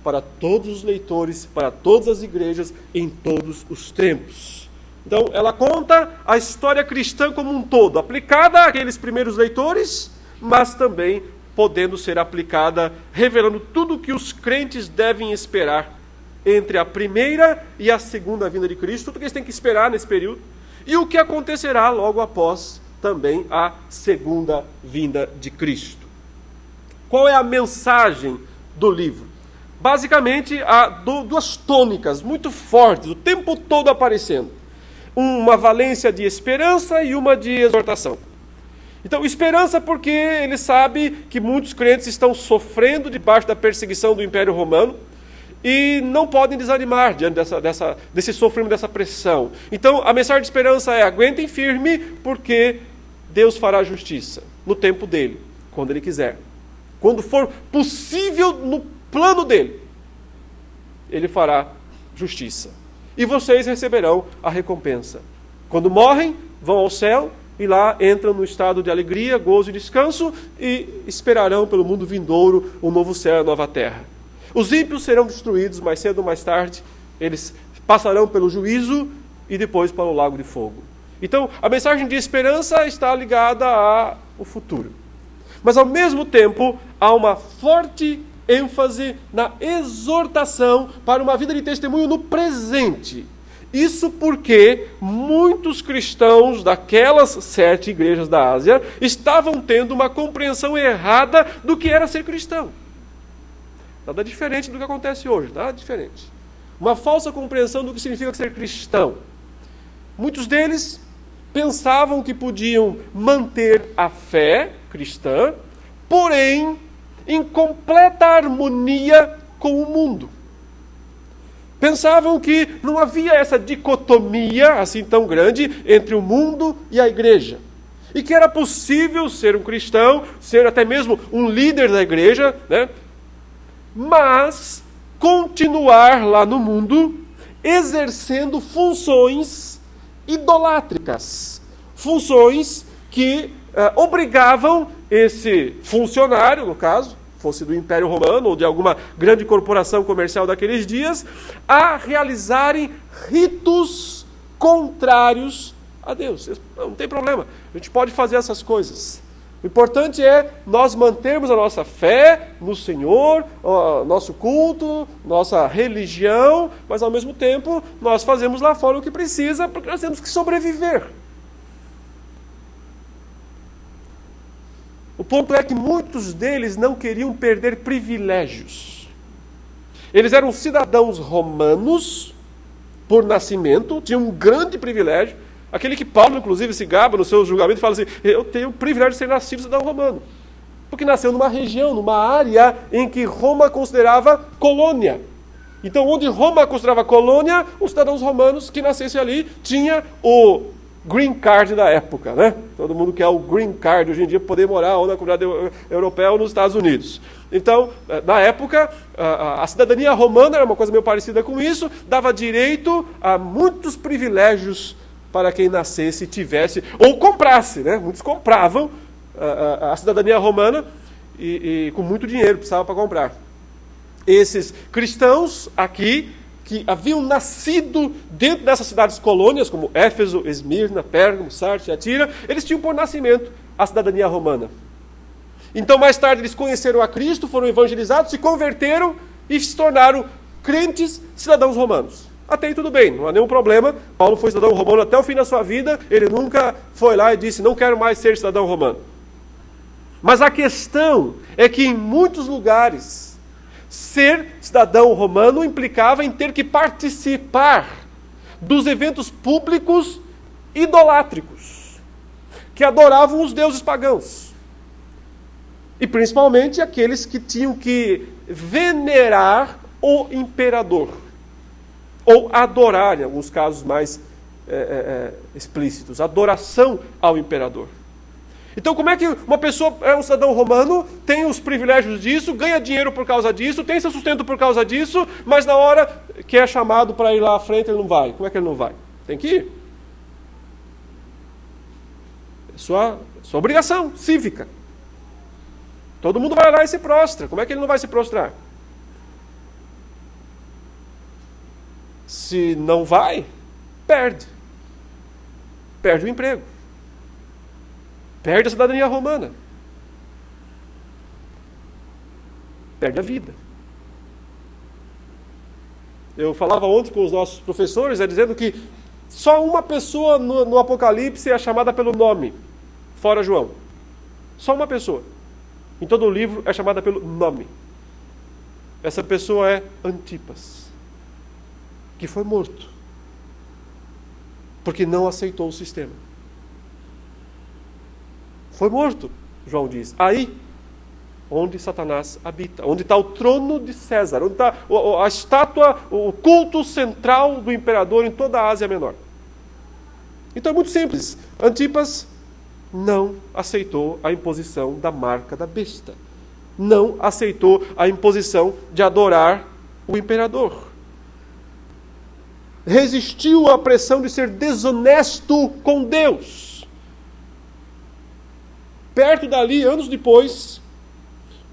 para todos os leitores, para todas as igrejas, em todos os tempos. Então, ela conta a história cristã como um todo, aplicada àqueles primeiros leitores, mas também podendo ser aplicada, revelando tudo o que os crentes devem esperar entre a primeira e a segunda vinda de Cristo, tudo que eles têm que esperar nesse período, e o que acontecerá logo após também a segunda vinda de Cristo. Qual é a mensagem do livro? Basicamente, há duas tônicas muito fortes, o tempo todo aparecendo. Uma valência de esperança e uma de exortação. Então, esperança porque ele sabe que muitos crentes estão sofrendo debaixo da perseguição do Império Romano e não podem desanimar diante desse sofrimento, dessa pressão. Então, a mensagem de esperança é: aguentem firme, porque Deus fará justiça no tempo dele, quando ele quiser. Quando for possível no plano dele, ele fará justiça. E vocês receberão a recompensa. Quando morrem, vão ao céu e lá entram no estado de alegria, gozo e descanso e esperarão pelo mundo vindouro o novo céu e a nova terra. Os ímpios serão destruídos mais cedo ou mais tarde, eles passarão pelo juízo e depois para o lago de fogo. Então, a mensagem de esperança está ligada ao futuro. Mas, ao mesmo tempo, há uma forte ênfase na exortação para uma vida de testemunho no presente. Isso porque muitos cristãos daquelas 7 igrejas da Ásia estavam tendo uma compreensão errada do que era ser cristão. Nada diferente do que acontece hoje, nada diferente. Uma falsa compreensão do que significa ser cristão. Muitos deles pensavam que podiam manter a fé cristã, porém em completa harmonia com o mundo. Pensavam que não havia essa dicotomia assim tão grande entre o mundo e a igreja. E que era possível ser um cristão, ser até mesmo um líder da igreja, né? Mas continuar lá no mundo exercendo funções idolátricas. Funções que obrigavam esse funcionário, no caso, fosse do Império Romano ou de alguma grande corporação comercial daqueles dias, a realizarem ritos contrários a Deus. Não tem problema, a gente pode fazer essas coisas. O importante é nós mantermos a nossa fé no Senhor, nosso culto, nossa religião, mas ao mesmo tempo nós fazemos lá fora o que precisa, porque nós temos que sobreviver. O ponto é que muitos deles não queriam perder privilégios. Eles eram cidadãos romanos por nascimento, tinham um grande privilégio. Aquele que Paulo, inclusive, se gaba no seu julgamento e fala assim: eu tenho o privilégio de ser nascido cidadão romano. Porque nasceu numa região, numa área em que Roma considerava colônia. Então, onde Roma considerava colônia, os cidadãos romanos que nascessem ali tinham o green card da época, né? Todo mundo quer o green card hoje em dia, poder morar ou na comunidade europeia ou nos Estados Unidos. Então, na época, a cidadania romana era uma coisa meio parecida com isso, dava direito a muitos privilégios para quem nascesse, tivesse, ou comprasse, né? Muitos compravam a cidadania romana e com muito dinheiro, precisava para comprar. Esses cristãos aqui, que haviam nascido dentro dessas cidades colônias, como Éfeso, Esmirna, Pérgamo, Sardis e Atira, eles tinham por nascimento a cidadania romana. Então, mais tarde, eles conheceram a Cristo, foram evangelizados, se converteram e se tornaram crentes cidadãos romanos. Até aí tudo bem, não há nenhum problema. Paulo foi cidadão romano até o fim da sua vida, ele nunca foi lá e disse: não quero mais ser cidadão romano. Mas a questão é que em muitos lugares, ser cidadão romano implicava em ter que participar dos eventos públicos idolátricos, que adoravam os deuses pagãos. E principalmente aqueles que tinham que venerar o imperador. Ou adorar, em alguns casos mais explícitos, adoração ao imperador. Então, como é que uma pessoa é um cidadão romano, tem os privilégios disso, ganha dinheiro por causa disso, tem seu sustento por causa disso, mas na hora que é chamado para ir lá à frente, ele não vai? Como é que ele não vai? Tem que ir. É sua obrigação cívica. Todo mundo vai lá e se prostra. Como é que ele não vai se prostrar? Se não vai, perde. Perde o emprego. Perde a cidadania romana. Perde a vida. Eu falava ontem com os nossos professores, dizendo que só uma pessoa no Apocalipse é chamada pelo nome, fora João. Só uma pessoa. Em todo o livro é chamada pelo nome. Essa pessoa é Antipas, que foi morto, porque não aceitou o sistema. Foi morto, João diz. Aí, onde Satanás habita, onde está o trono de César, onde está a estátua, o culto central do imperador em toda a Ásia Menor. Então é muito simples. Antipas não aceitou a imposição da marca da besta. Não aceitou a imposição de adorar o imperador. Resistiu à pressão de ser desonesto com Deus. Perto dali, anos depois,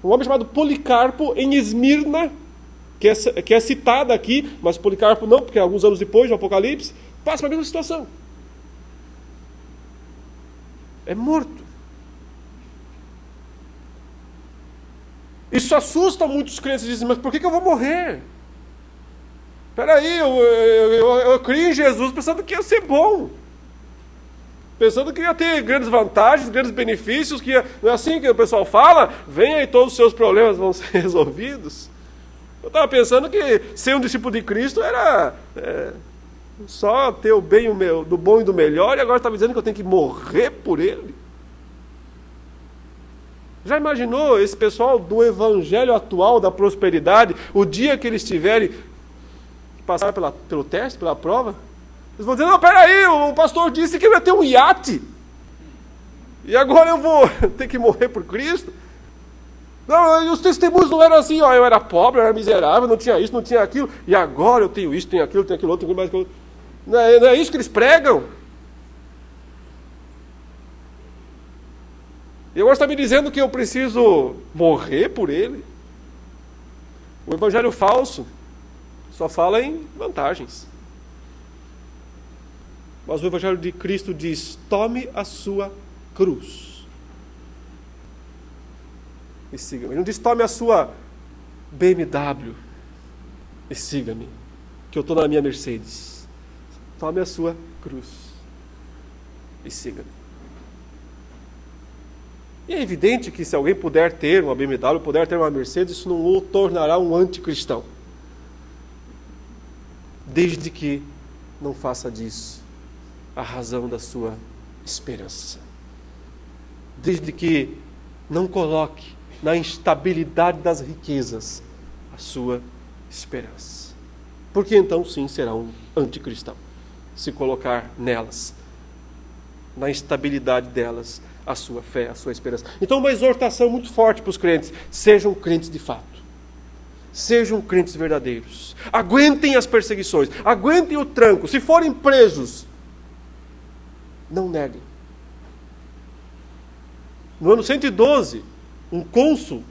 um homem chamado Policarpo, em Esmirna, que é citado aqui, mas Policarpo não, porque alguns anos depois, no Apocalipse, passa pela mesma situação. É morto. Isso assusta muitos crentes, dizem, mas por que eu vou morrer? Espera aí, eu criei em Jesus pensando que ia ser bom. Pensando que ia ter grandes vantagens, grandes benefícios, que não é assim que o pessoal fala, venha e todos os seus problemas vão ser resolvidos. Eu estava pensando que ser um discípulo de Cristo era só ter o bem do bom e do melhor, e agora está me dizendo que eu tenho que morrer por ele. Já imaginou esse pessoal do evangelho atual da prosperidade, o dia que eles tiverem que passar pelo teste, pela prova? Eles vão dizer, não, peraí, o pastor disse que eu ia ter um iate. E agora eu vou ter que morrer por Cristo? Não, e os testemunhos não eram assim, ó, eu era pobre, eu era miserável, não tinha isso, não tinha aquilo, e agora eu tenho isso, tenho aquilo outro, tenho mais aquilo. Não é isso que eles pregam? E agora está me dizendo que eu preciso morrer por ele? O evangelho falso só fala em vantagens. Mas o evangelho de Cristo diz, tome a sua cruz e siga-me. Ele não diz, tome a sua BMW e siga-me, que eu estou na minha Mercedes. Tome a sua cruz e siga-me. E é evidente que se alguém puder ter uma BMW, puder ter uma Mercedes, isso não o tornará um anticristão. Desde que não faça disso a razão da sua esperança. Desde que não coloque na instabilidade das riquezas a sua esperança. Porque então sim será um anticristão. Se colocar nelas, na instabilidade delas, a sua fé, a sua esperança. Então uma exortação muito forte para os crentes. Sejam crentes de fato. Sejam crentes verdadeiros. Aguentem as perseguições. Aguentem o tranco. Se forem presos, não neguem. No ano 112, um cônsul,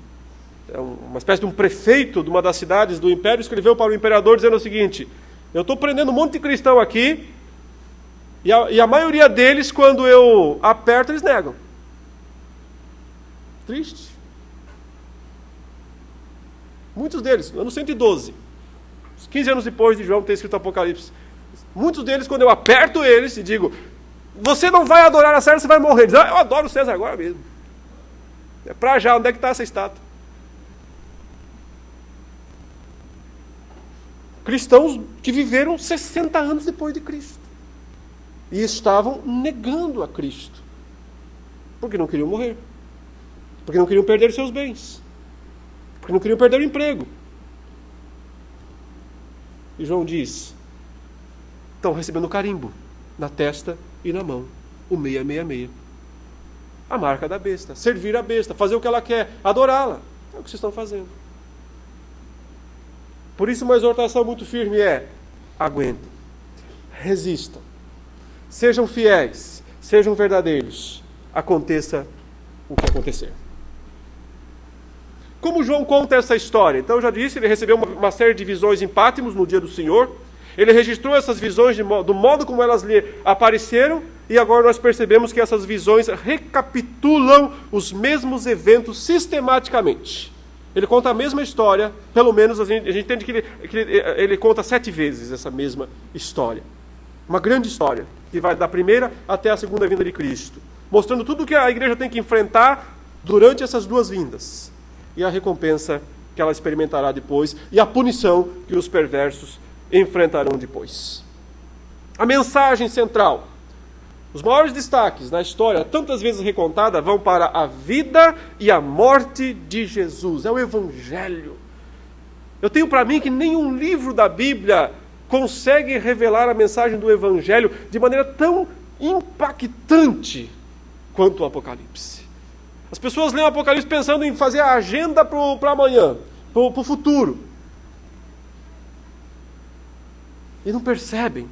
uma espécie de um prefeito de uma das cidades do império, escreveu para o imperador dizendo o seguinte, eu estou prendendo um monte de cristão aqui, e a maioria deles, quando eu aperto, eles negam. Triste. Muitos deles, no ano 112, 15 anos depois de João ter escrito o Apocalipse, muitos deles, quando eu aperto eles e digo, você não vai adorar a César, você vai morrer. Dizem, eu adoro o César agora mesmo. É para já, onde é que está essa estátua? Cristãos que viveram 60 anos depois de Cristo. E estavam negando a Cristo. Porque não queriam morrer. Porque não queriam perder seus bens. Porque não queriam perder o emprego. E João diz, estão recebendo carimbo na testa e na mão. O 666. A marca da besta. Servir a besta. Fazer o que ela quer. Adorá-la. É o que vocês estão fazendo. Por isso uma exortação muito firme é, aguentem. Resistam. Sejam fiéis. Sejam verdadeiros. Aconteça o que acontecer. Como João conta essa história? Então eu já disse, ele recebeu uma série de visões em Pátimos no dia do Senhor. Ele registrou essas visões do modo como elas lhe apareceram, e agora nós percebemos que essas visões recapitulam os mesmos eventos sistematicamente. Ele conta a mesma história, pelo menos a gente entende que ele conta 7 vezes essa mesma história. Uma grande história, que vai da primeira até a segunda vinda de Cristo, mostrando tudo o que a igreja tem que enfrentar durante essas 2 vindas, e a recompensa que ela experimentará depois, e a punição que os perversos enfrentarão depois. A mensagem central, os maiores destaques na história, tantas vezes recontada, vão para a vida e a morte de Jesus. É o Evangelho. Eu tenho para mim que nenhum livro da Bíblia consegue revelar a mensagem do Evangelho de maneira tão impactante quanto o Apocalipse. As pessoas leem o Apocalipse pensando em fazer a agenda para amanhã, para o futuro. E não percebem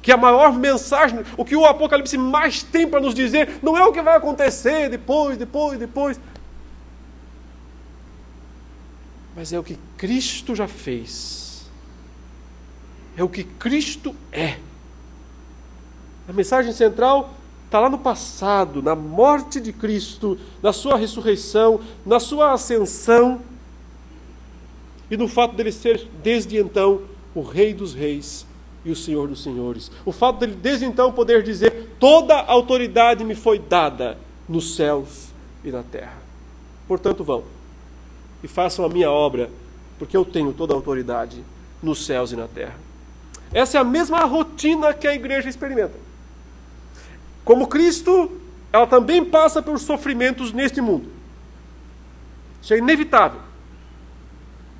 que a maior mensagem, o que o Apocalipse mais tem para nos dizer, não é o que vai acontecer depois, mas é o que Cristo já fez. É o que Cristo é. A mensagem central está lá no passado, na morte de Cristo, na sua ressurreição, na sua ascensão, e no fato dele ser, desde então, o Rei dos Reis e o Senhor dos Senhores. O fato dele, desde então, poder dizer: toda a autoridade me foi dada nos céus e na terra. Portanto, vão e façam a minha obra, porque eu tenho toda a autoridade nos céus e na terra. Essa é a mesma rotina que a igreja experimenta. Como Cristo, ela também passa pelos sofrimentos neste mundo. Isso é inevitável,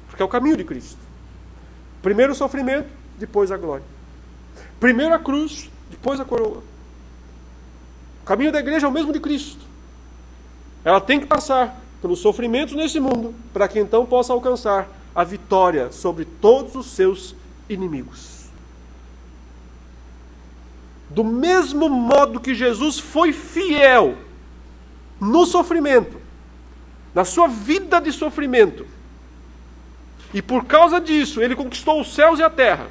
porque é o caminho de Cristo. Primeiro o sofrimento, depois a glória. Primeiro a cruz, depois a coroa. O caminho da igreja é o mesmo de Cristo. Ela tem que passar pelos sofrimentos nesse mundo, para que então possa alcançar a vitória sobre todos os seus inimigos. Do mesmo modo que Jesus foi fiel no sofrimento, na sua vida de sofrimento, e por causa disso ele conquistou os céus e a terra,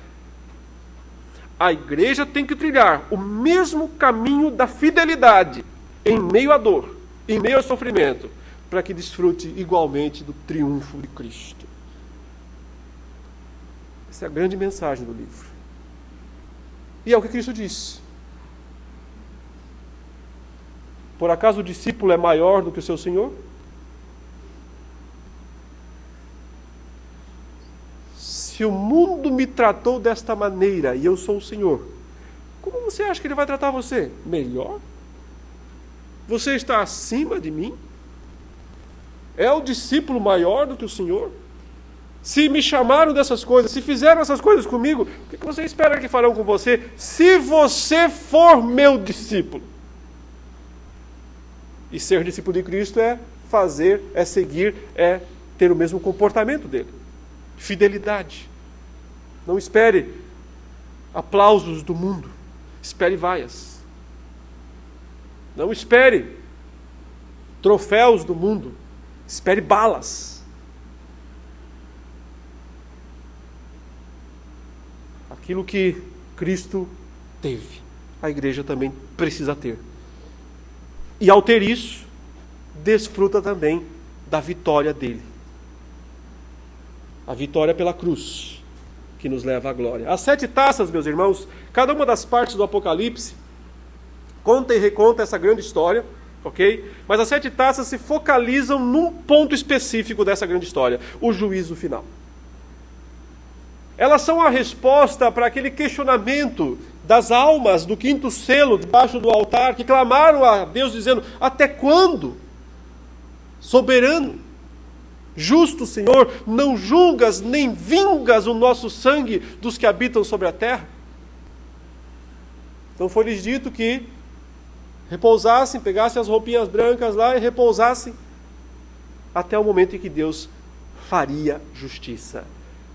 a igreja tem que trilhar o mesmo caminho da fidelidade em meio à dor, em meio ao sofrimento, para que desfrute igualmente do triunfo de Cristo. Essa é a grande mensagem do livro. E é o que Cristo disse. Por acaso o discípulo é maior do que o seu Senhor? Se o mundo me tratou desta maneira e eu sou o Senhor, como você acha que ele vai tratar você? Melhor? Você está acima de mim? É o discípulo maior do que o Senhor? Se me chamaram dessas coisas, se fizeram essas coisas comigo, o que você espera que farão com você? Se você for meu discípulo. E ser discípulo de Cristo é fazer, é seguir, é ter o mesmo comportamento dele. Fidelidade. Não espere aplausos do mundo. Espere vaias. Não espere troféus do mundo. Espere balas. Aquilo que Cristo teve, a igreja também precisa ter. E ao ter isso, desfruta também da vitória dele. A vitória pela cruz, que nos leva à glória. As 7 taças, meus irmãos, cada uma das partes do Apocalipse conta e reconta essa grande história, ok? Mas as 7 taças se focalizam num ponto específico dessa grande história: o juízo final. Elas são a resposta para aquele questionamento das almas do 5º selo, debaixo do altar, que clamaram a Deus dizendo: até quando? Soberano, justo Senhor, não julgas nem vingas o nosso sangue dos que habitam sobre a terra? Então foi-lhes dito que repousassem, pegassem as roupinhas brancas lá e repousassem até o momento em que Deus faria justiça.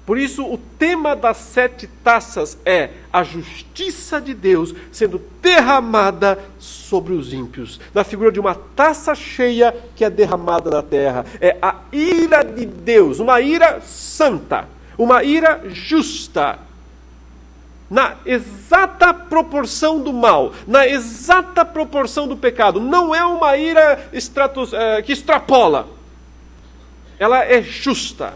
Por isso, o tema das 7 taças é a justiça de Deus sendo derramada sobre os ímpios, na figura de uma taça cheia que é derramada na terra. É a ira de Deus, uma ira santa, uma ira justa, na exata proporção do mal, na exata proporção do pecado. Não é uma ira que extrapola. Ela é justa.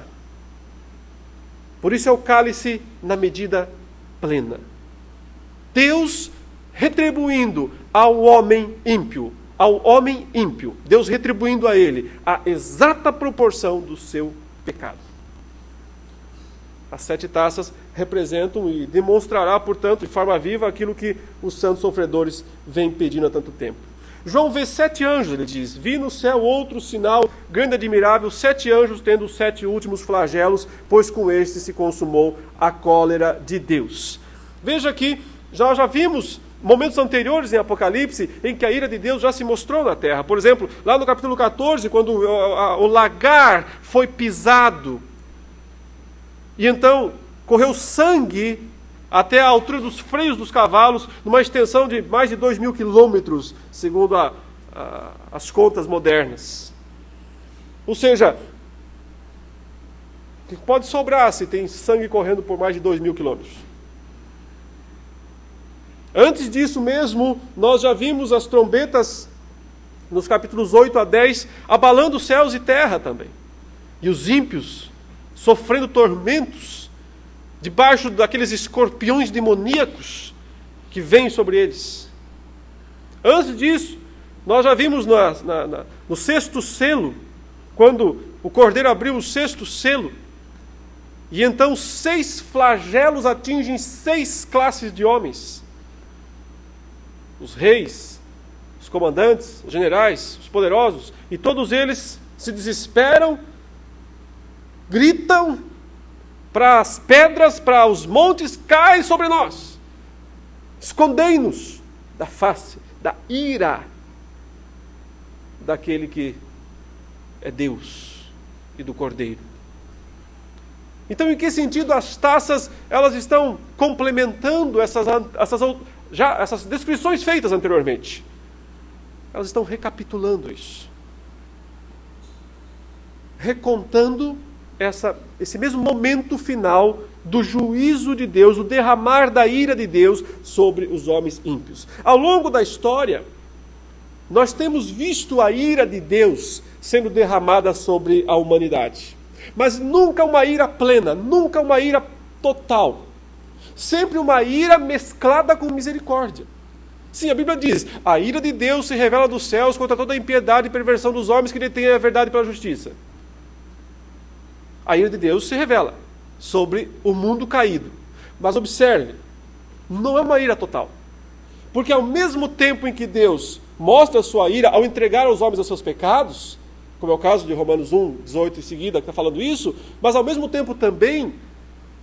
Por isso é o cálice na medida plena. Deus retribuindo ao homem ímpio, Deus retribuindo a ele a exata proporção do seu pecado. As 7 taças representam e demonstrará, portanto, de forma viva aquilo que os santos sofredores vêm pedindo há tanto tempo. João vê 7 anjos, ele diz, vi no céu outro sinal grande e admirável, 7 anjos tendo os 7 últimos flagelos, pois com este se consumou a cólera de Deus. Veja que já vimos momentos anteriores em Apocalipse em que a ira de Deus já se mostrou na terra. Por exemplo, lá no capítulo 14, quando o lagar foi pisado, e então correu sangue até a altura dos freios dos cavalos, numa extensão de mais de 2.000 quilômetros, segundo as contas modernas. Ou seja, o que pode sobrar se tem sangue correndo por mais de 2.000 quilômetros? Antes disso mesmo, nós já vimos as trombetas, nos capítulos 8 a 10, abalando céus e terra também. E os ímpios sofrendo tormentos, debaixo daqueles escorpiões demoníacos que vêm sobre eles. Antes disso, nós já vimos no 6º selo, quando o Cordeiro abriu o 6º selo, e então 6 flagelos atingem 6 classes de homens. Os reis, os comandantes, os generais, os poderosos, e todos eles se desesperam, gritam para as pedras, para os montes, cai sobre nós. Escondei-nos da face, da ira daquele que é Deus e do Cordeiro. Então, em que sentido as taças elas estão complementando essas descrições feitas anteriormente? Elas estão recapitulando isso. Recontando esse mesmo momento final do juízo de Deus, o derramar da ira de Deus sobre os homens ímpios. Ao longo da história, nós temos visto a ira de Deus sendo derramada sobre a humanidade. Mas nunca uma ira plena, nunca uma ira total. Sempre uma ira mesclada com misericórdia. Sim, a Bíblia diz, a ira de Deus se revela dos céus contra toda a impiedade e perversão dos homens que detêm a verdade pela justiça. A ira de Deus se revela sobre o mundo caído. Mas observe, não é uma ira total. Porque ao mesmo tempo em que Deus mostra a sua ira ao entregar aos homens os seus pecados, como é o caso de Romanos 1, 18 em seguida, que está falando isso, mas ao mesmo tempo também,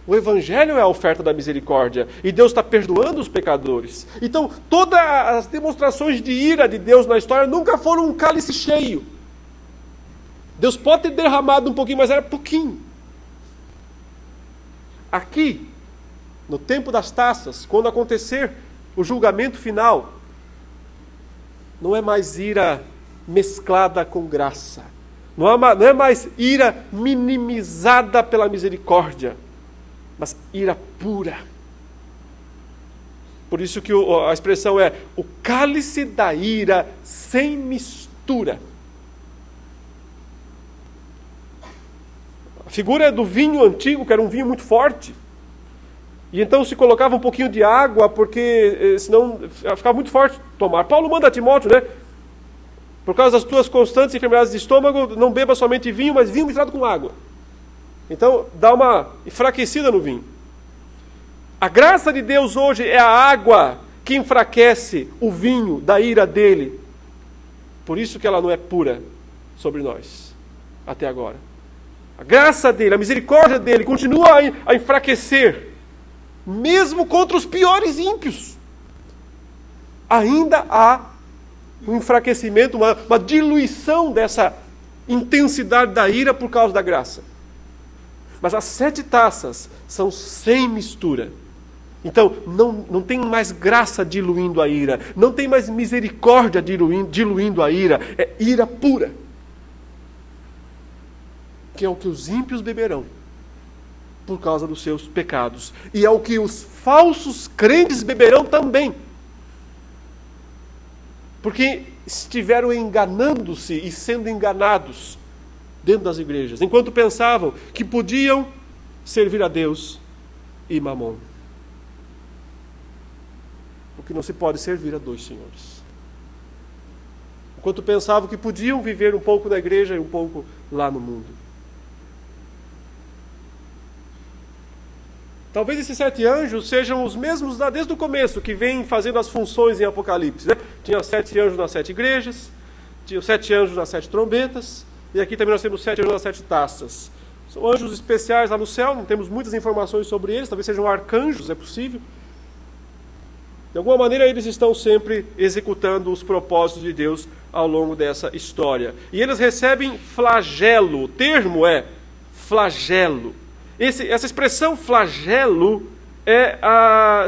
o Evangelho é a oferta da misericórdia, e Deus está perdoando os pecadores. Então, todas as demonstrações de ira de Deus na história nunca foram um cálice cheio. Deus pode ter derramado um pouquinho, mas era pouquinho. Aqui, no tempo das taças, quando acontecer o julgamento final, não é mais ira mesclada com graça. Não é mais ira minimizada pela misericórdia, mas ira pura. Por isso que a expressão é o cálice da ira sem mistura. A figura é do vinho antigo, que era um vinho muito forte. E então se colocava um pouquinho de água, porque senão ficava muito forte tomar. Paulo manda a Timóteo, né? Por causa das tuas constantes enfermidades de estômago, não beba somente vinho, mas vinho misturado com água. Então, dá uma enfraquecida no vinho. A graça de Deus hoje é a água que enfraquece o vinho da ira dele. Por isso que ela não é pura sobre nós, até agora. A graça dele, a misericórdia dele continua a enfraquecer, mesmo contra os piores ímpios. Ainda há um enfraquecimento, uma diluição dessa intensidade da ira por causa da graça. Mas as 7 taças são sem mistura. Então, não tem mais graça diluindo a ira, não tem mais misericórdia diluindo a ira, é ira pura. Que é o que os ímpios beberão. por causa dos seus pecados. E ao que os falsos crentes beberão também. Porque estiveram enganando-se e sendo enganados dentro das igrejas, enquanto pensavam que podiam servir a Deus e Mamon. Porque não se pode servir a dois senhores. Enquanto pensavam que podiam viver um pouco na igreja e um pouco lá no mundo. Talvez esses 7 anjos sejam os mesmos desde o começo, que vêm fazendo as funções em Apocalipse. Né? Tinha 7 anjos nas 7 igrejas, tinha 7 anjos nas 7 trombetas, e aqui também nós temos 7 anjos nas 7 taças. São anjos especiais lá no céu, não temos muitas informações sobre eles, talvez sejam arcanjos, é possível. De alguma maneira eles estão sempre executando os propósitos de Deus ao longo dessa história. E eles recebem flagelo, o termo é flagelo. Essa expressão flagelo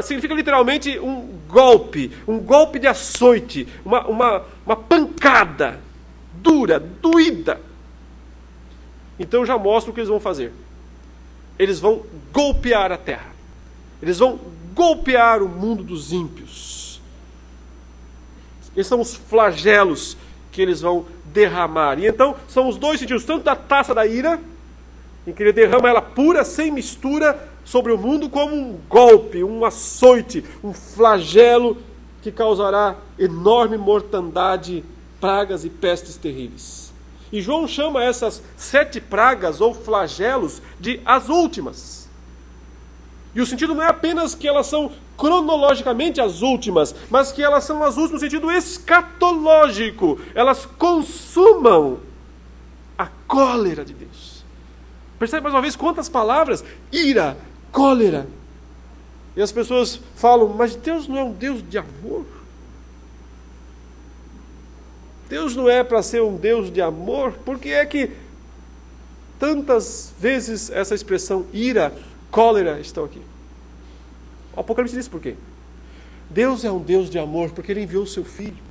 significa literalmente um golpe de açoite, uma pancada dura, doída. Então já mostro o que eles vão fazer. Eles vão golpear a terra. Eles vão golpear o mundo dos ímpios. Esses são os flagelos que eles vão derramar. E então são os dois sentidos, tanto da taça da ira, em que ele derrama ela pura, sem mistura, sobre o mundo, como um golpe, um açoite, um flagelo que causará enorme mortandade, pragas e pestes terríveis. E João chama essas 7 pragas ou flagelos de as últimas. E o sentido não é apenas que elas são cronologicamente as últimas, mas que elas são as últimas no sentido escatológico. Elas consumam a cólera de Deus. Percebe mais uma vez quantas palavras? Ira, cólera. E as pessoas falam, mas Deus não é um Deus de amor? Deus não é para ser um Deus de amor? Por que é que tantas vezes essa expressão ira, cólera estão aqui? O Apocalipse diz por quê. Deus é um Deus de amor porque Ele enviou o seu Filho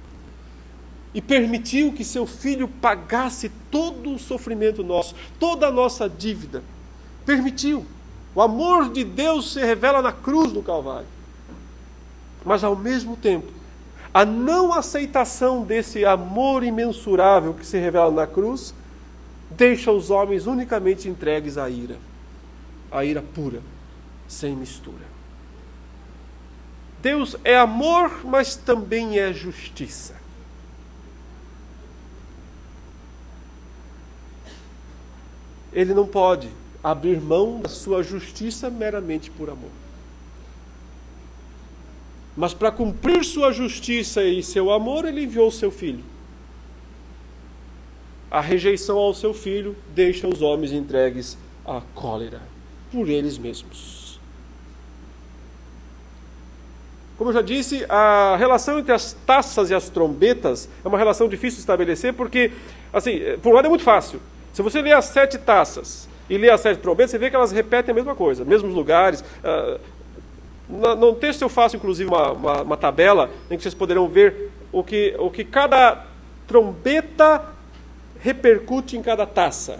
e permitiu que seu Filho pagasse todo o sofrimento nosso, toda a nossa dívida. Permitiu. O amor de Deus se revela na cruz do Calvário. Mas ao mesmo tempo, a não aceitação desse amor imensurável que se revela na cruz deixa os homens unicamente entregues à ira. A ira pura, sem mistura. Deus é amor, mas também é justiça. Ele não pode abrir mão da sua justiça meramente por amor. Mas para cumprir sua justiça e seu amor, Ele enviou o seu Filho. A rejeição ao seu Filho deixa os homens entregues à cólera por eles mesmos. Como eu já disse, a relação entre as taças e as trombetas é uma relação difícil de estabelecer, porque, assim, por um lado é muito fácil. Se você ler as 7 taças e ler as 7 trombetas, você vê que elas repetem a mesma coisa, mesmos lugares. No texto eu faço, inclusive, uma tabela em que vocês poderão ver o que cada trombeta repercute em cada taça.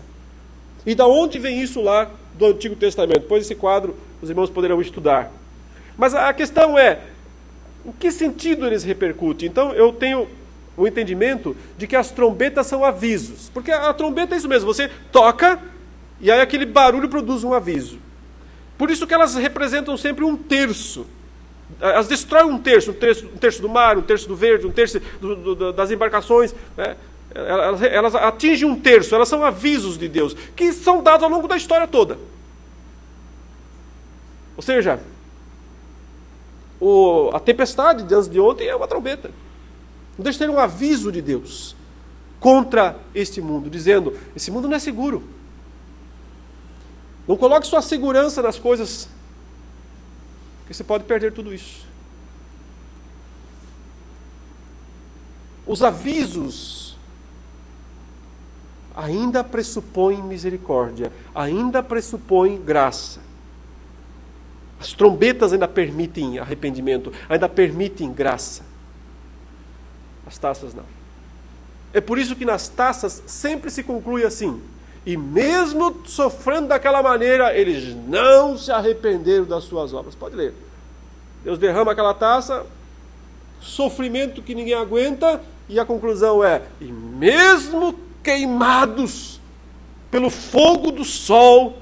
E da onde vem isso lá do Antigo Testamento? Depois desse quadro, os irmãos poderão estudar. Mas a questão é, em que sentido eles repercutem? Então, eu tenho o entendimento de que as trombetas são avisos. Porque a trombeta é isso mesmo, você toca e aí aquele barulho produz um aviso. Por isso que elas representam sempre um terço. Elas destroem um terço do mar, um terço do verde, um terço das embarcações. Né? Elas atingem um terço, elas são avisos de Deus, que são dados ao longo da história toda. Ou seja, a tempestade de ontem é uma trombeta. Não deixa de ter um aviso de Deus contra este mundo, dizendo, esse mundo não é seguro. Não coloque sua segurança nas coisas, porque você pode perder tudo isso. Os avisos ainda pressupõem misericórdia, ainda pressupõem graça. As trombetas ainda permitem arrependimento, ainda permitem graça. As taças não. É por isso que nas taças sempre se conclui assim: E mesmo sofrendo daquela maneira, eles não se arrependeram das suas obras. Pode ler. Deus derrama aquela taça, sofrimento que ninguém aguenta, e a conclusão é: e mesmo queimados pelo fogo do sol,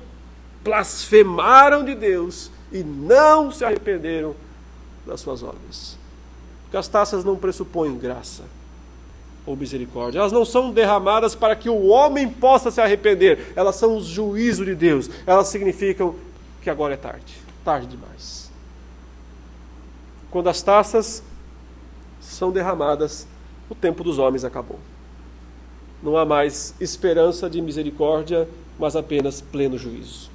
blasfemaram de Deus e não se arrependeram das suas obras. Porque as taças não pressupõem graça ou misericórdia. Elas não são derramadas para que o homem possa se arrepender. Elas são os juízos de Deus. Elas significam que agora é tarde. Tarde demais. Quando as taças são derramadas, o tempo dos homens acabou. Não há mais esperança de misericórdia, mas apenas pleno juízo.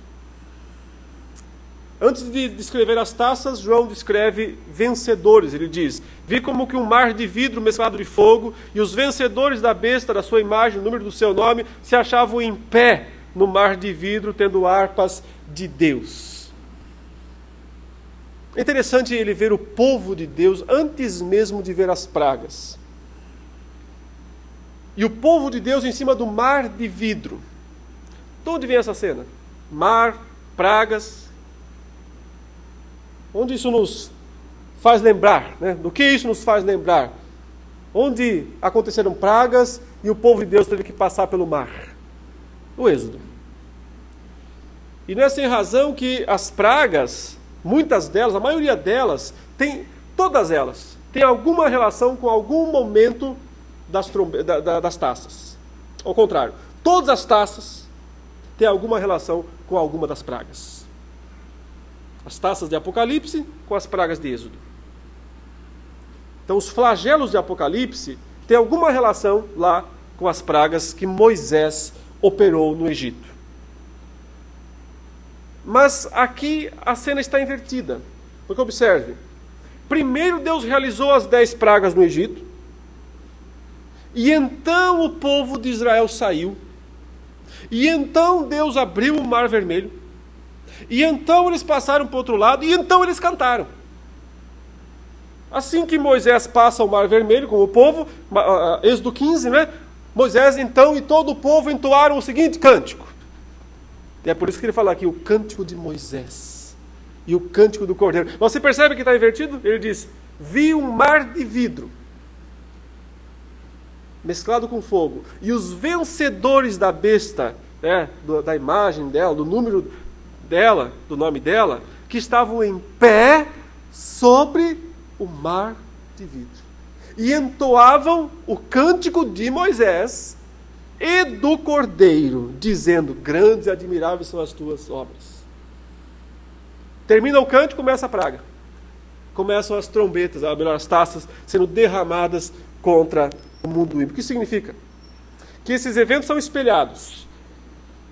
Antes de descrever as taças, João descreve vencedores. Ele diz: vi como que um mar de vidro mesclado de fogo, e os vencedores da besta, da sua imagem, o número do seu nome, se achavam em pé no mar de vidro, tendo harpas de Deus. É interessante ele ver o povo de Deus antes mesmo de ver as pragas. E o povo de Deus em cima do mar de vidro. De onde vem essa cena? Mar, pragas. Onde isso nos faz lembrar? Né? Do que isso nos faz lembrar? Onde aconteceram pragas e o povo de Deus teve que passar pelo mar? O Êxodo. E não é sem razão que as pragas, muitas delas, a maioria delas, todas elas, têm alguma relação com algum momento das taças. Ao contrário, todas as taças têm alguma relação com alguma das pragas. As taças de Apocalipse com as pragas de Êxodo. Então, os flagelos de Apocalipse têm alguma relação lá com as pragas que Moisés operou no Egito. Mas aqui a cena está invertida. Porque observe, primeiro Deus realizou as 10 pragas no Egito, e então o povo de Israel saiu, e então Deus abriu o Mar Vermelho, e então eles passaram para o outro lado, e então eles cantaram. Assim que Moisés passa o Mar Vermelho com o povo, Êxodo 15, né? Moisés então e todo o povo entoaram o seguinte cântico. E é por isso que ele fala aqui, o cântico de Moisés e o cântico do Cordeiro. Você percebe que está invertido? Ele diz: vi um mar de vidro mesclado com fogo, e os vencedores da besta, né, da imagem dela, do número dela, do nome dela, que estavam em pé sobre o mar de vidro. E entoavam o cântico de Moisés e do Cordeiro, dizendo: grandes e admiráveis são as tuas obras. Termina o cântico, começa a praga. Começam as trombetas, ou melhor, as taças sendo derramadas contra o mundo ímpio. O que significa? Que esses eventos são espelhados.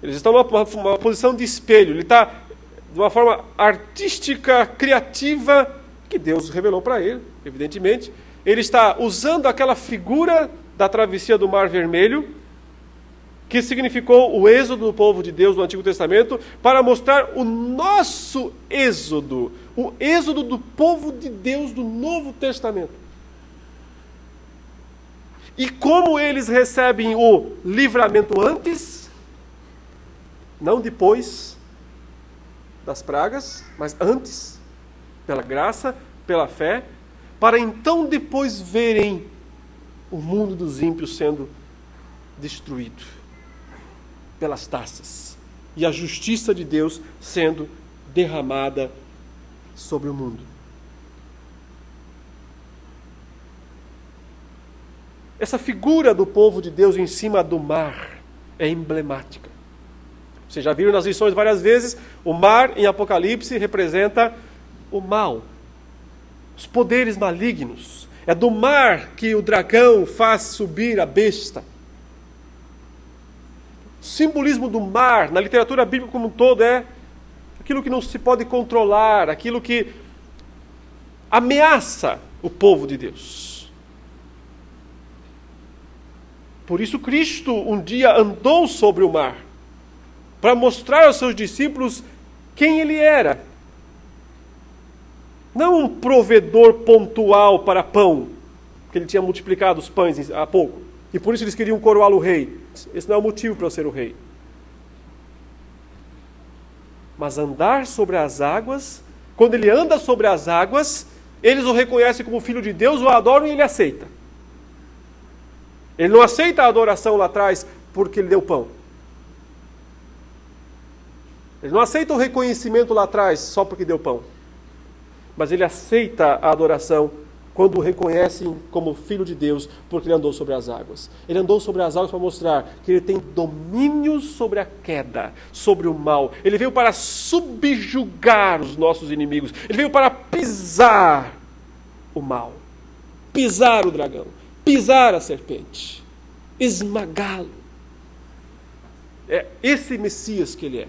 Eles estão numa posição de espelho. Ele está de uma forma artística, criativa, que Deus revelou para ele, evidentemente. Ele está usando aquela figura da travessia do Mar Vermelho, que significou o êxodo do povo de Deus no Antigo Testamento, para mostrar o nosso êxodo, o êxodo do povo de Deus do Novo Testamento. E como eles recebem o livramento antes, não depois das pragas, mas antes, pela graça, pela fé, para então depois verem o mundo dos ímpios sendo destruído pelas taças e a justiça de Deus sendo derramada sobre o mundo. Essa figura do povo de Deus em cima do mar é emblemática. Vocês já viram nas lições várias vezes, o mar em Apocalipse representa o mal, os poderes malignos. É do mar que o dragão faz subir a besta. O simbolismo do mar, na literatura bíblica como um todo, é aquilo que não se pode controlar, aquilo que ameaça o povo de Deus. Por isso Cristo um dia andou sobre o mar, para mostrar aos seus discípulos quem ele era. Não um provedor pontual para pão, porque ele tinha multiplicado os pães há pouco, e por isso eles queriam coroá-lo rei. Esse não é o motivo para eu ser o rei. Mas andar sobre as águas, quando ele anda sobre as águas, eles o reconhecem como filho de Deus, o adoram e ele aceita. Ele não aceita a adoração lá atrás porque ele deu pão. Ele não aceita o reconhecimento lá atrás só porque deu pão. Mas ele aceita a adoração quando o reconhecem como filho de Deus, porque ele andou sobre as águas. Ele andou sobre as águas para mostrar que ele tem domínio sobre a queda, sobre o mal. Ele veio para subjugar os nossos inimigos. Ele veio para pisar o mal, pisar o dragão, pisar a serpente, esmagá-lo. É esse Messias que ele é,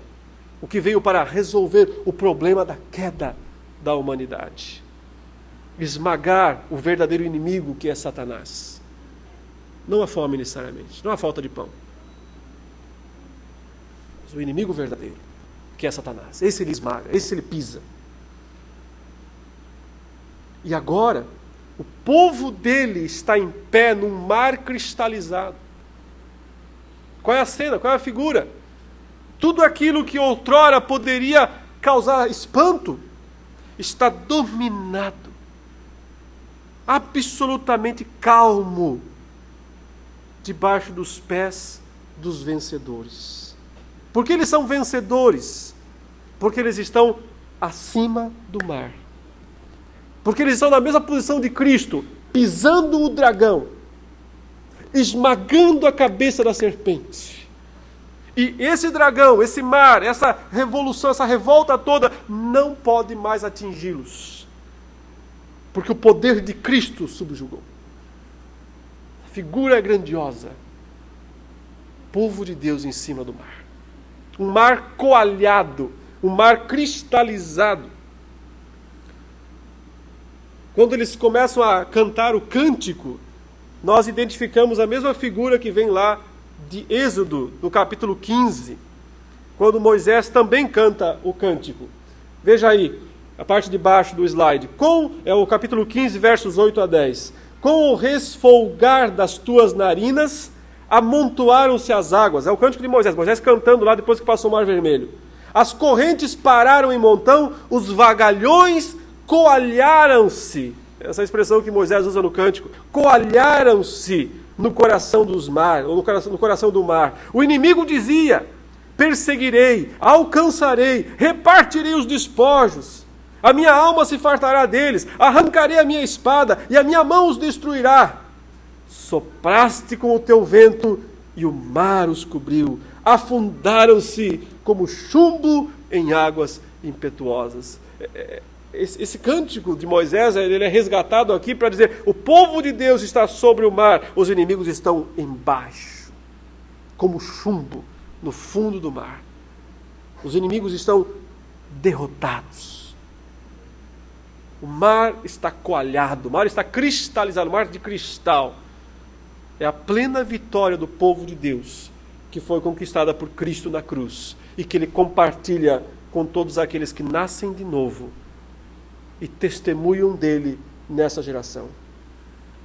o que veio para resolver o problema da queda da humanidade. Esmagar o verdadeiro inimigo que é Satanás. Não a fome necessariamente, não a falta de pão. Mas o inimigo verdadeiro, que é Satanás. Esse ele esmaga, esse ele pisa. E agora, o povo dele está em pé num mar cristalizado. Qual é a cena? Qual é a figura? Tudo aquilo que outrora poderia causar espanto está dominado, absolutamente calmo, debaixo dos pés dos vencedores. Por que eles são vencedores? Porque eles estão acima do mar. Porque eles estão na mesma posição de Cristo, pisando o dragão, esmagando a cabeça da serpente. E esse dragão, esse mar, essa revolução, essa revolta toda, não pode mais atingi-los. Porque o poder de Cristo subjugou. A figura é grandiosa. Povo de Deus em cima do mar. Um mar coalhado, um mar cristalizado. Quando eles começam a cantar o cântico, nós identificamos a mesma figura que vem lá de Êxodo, no capítulo 15, quando Moisés também canta o cântico. Veja aí, a parte de baixo do slide. É o capítulo 15, versos 8 a 10. Com o resfolgar das tuas narinas, amontoaram-se as águas. É o cântico de Moisés. Moisés cantando lá depois que passou o Mar Vermelho. As correntes pararam em montão, os vagalhões coalharam-se. Essa expressão que Moisés usa no cântico. Coalharam-se no coração dos mar, ou no coração do mar. O inimigo dizia: perseguirei, alcançarei, repartirei os despojos. A minha alma se fartará deles, arrancarei a minha espada, e a minha mão os destruirá. Sopraste com o teu vento, e o mar os cobriu. Afundaram-se como chumbo em águas impetuosas. Esse cântico de Moisés, ele é resgatado aqui para dizer: o povo de Deus está sobre o mar, os inimigos estão embaixo, como chumbo no fundo do mar. Os inimigos estão derrotados. O mar está coalhado, o mar está cristalizado, o mar de cristal. É a plena vitória do povo de Deus, que foi conquistada por Cristo na cruz, e que ele compartilha com todos aqueles que nascem de novo e testemunham dele nessa geração.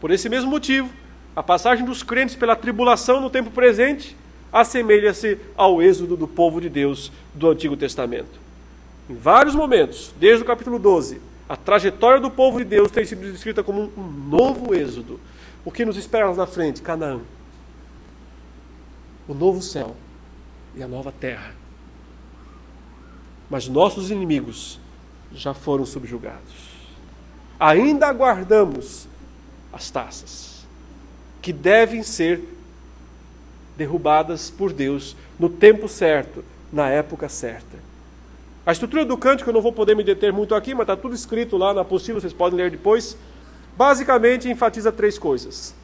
Por esse mesmo motivo, a passagem dos crentes pela tribulação no tempo presente assemelha-se ao êxodo do povo de Deus do Antigo Testamento. Em vários momentos, desde o capítulo 12, a trajetória do povo de Deus tem sido descrita como um novo êxodo. O que nos espera lá na frente? Canaã. O novo céu e a nova terra. Mas nossos inimigos já foram subjugados. Ainda aguardamos as taças, que devem ser derrubadas por Deus no tempo certo, na época certa. A estrutura do cântico eu não vou poder me deter muito aqui, mas está tudo escrito lá na apostila, vocês podem ler depois. Basicamente enfatiza 3 coisas: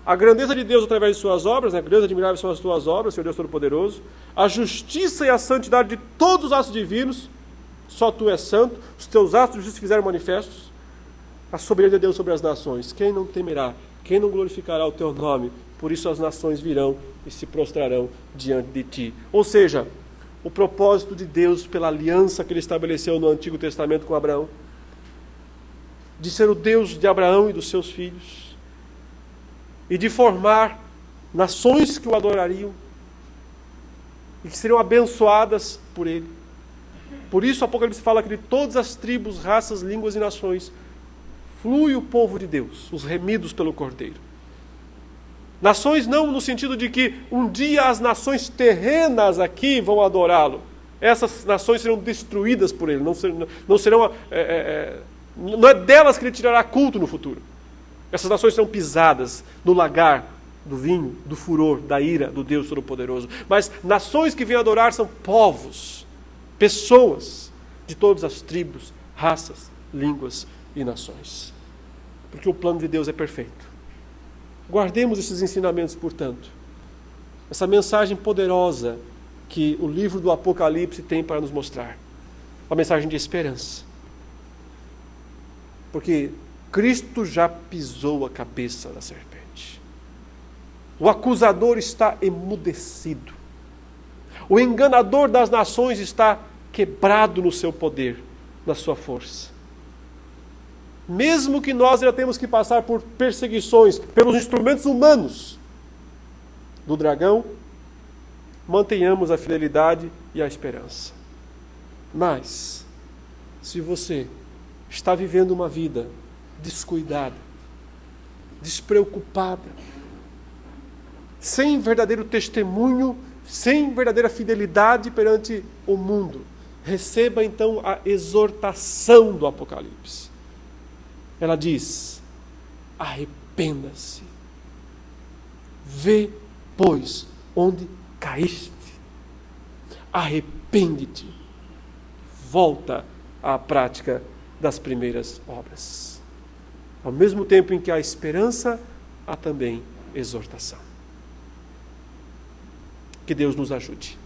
a grandeza de Deus através de suas obras, né? Grandes e admiráveis são as tuas obras, Senhor Deus Todo-Poderoso. A justiça e a santidade de todos os atos divinos. Só tu és santo, os teus atos de justiça fizeram manifestos. A soberania de Deus sobre as nações. Quem não temerá? Quem não glorificará o teu nome? Por isso as nações virão e se prostrarão diante de ti. Ou seja, o propósito de Deus pela aliança que ele estabeleceu no Antigo Testamento com Abraão, de ser o Deus de Abraão e dos seus filhos, e de formar nações que o adorariam e que seriam abençoadas por ele. Por isso o Apocalipse fala que de todas as tribos, raças, línguas e nações flui o povo de Deus, os remidos pelo Cordeiro. Nações não no sentido de que um dia as nações terrenas aqui vão adorá-lo. Essas nações serão destruídas por ele, não é delas que ele tirará culto no futuro. Essas nações serão pisadas no lagar do vinho, do furor, da ira do Deus Todo-Poderoso. Mas nações que vêm adorar são povos, pessoas de todas as tribos, raças, línguas e nações. Porque o plano de Deus é perfeito. Guardemos esses ensinamentos, portanto. Essa mensagem poderosa que o livro do Apocalipse tem para nos mostrar. Uma mensagem de esperança. Porque Cristo já pisou a cabeça da serpente. O acusador está emudecido. O enganador das nações está quebrado no seu poder, na sua força. Mesmo que nós ainda temos que passar por perseguições pelos instrumentos humanos do dragão, mantenhamos a fidelidade e a esperança. Mas, se você está vivendo uma vida descuidada, despreocupada, sem verdadeiro testemunho, sem verdadeira fidelidade perante o mundo, receba então a exortação do Apocalipse. Ela diz: arrependa-se, vê, pois, onde caíste, arrepende-te, volta à prática das primeiras obras. Ao mesmo tempo em que há esperança, há também exortação. Que Deus nos ajude.